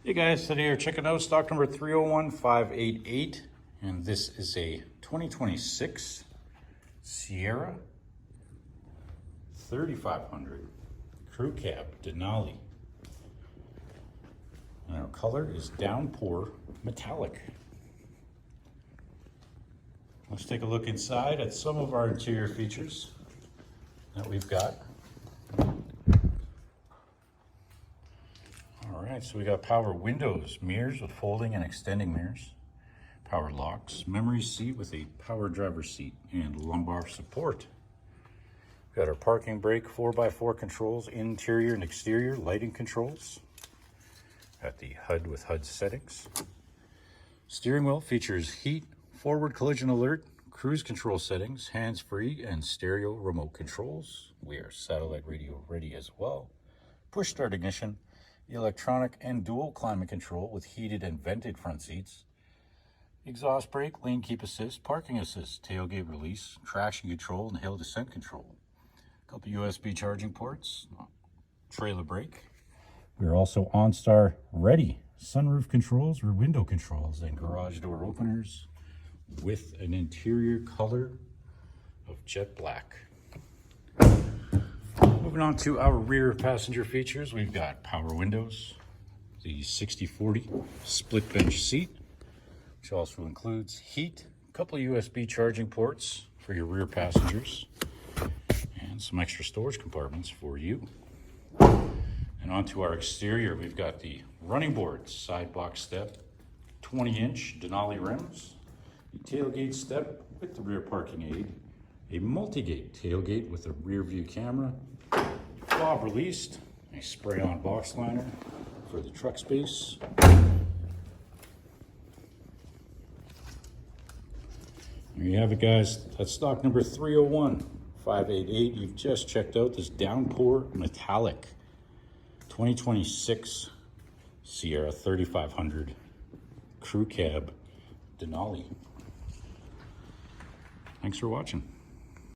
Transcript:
Hey guys, today we're checking out stock number 301588, and this is a 2026 Sierra 3500 Crew Cab Denali. And our color is Downpour Metallic. Let's take a look inside at some of our interior features that we've got. Alright, so we got power windows, mirrors with folding and extending mirrors, power locks, memory seat with a power driver seat and lumbar support. We've got our parking brake 4x4 controls, interior and exterior lighting controls. Got the HUD with HUD settings. Steering wheel features heat, forward collision alert, cruise control settings, hands-free and stereo remote controls. We are satellite radio ready as well. Push start ignition, electronic and dual climate control with heated and vented front seats, exhaust brake, lane keep assist, parking assist, tailgate release, traction control, and hill descent control. A couple USB charging ports, trailer brake. We're also OnStar ready. Sunroof controls, rear window controls, and garage door openers with an interior color of jet black. Moving on to our rear passenger features, we've got power windows, the 60/40 split bench seat, which also includes heat, a couple of USB charging ports for your rear passengers, and some extra storage compartments for you. And onto our exterior, we've got the running boards, side box step, 20-inch Denali rims, the tailgate step with the rear parking aid, a multi-gate tailgate with a rear view camera, fob released, a spray-on box liner for the truck space. There you have it, guys. That's stock number 301588. You've just checked out this Downpour Metallic 2026 Sierra 3500 Crew Cab Denali. Thanks for watching.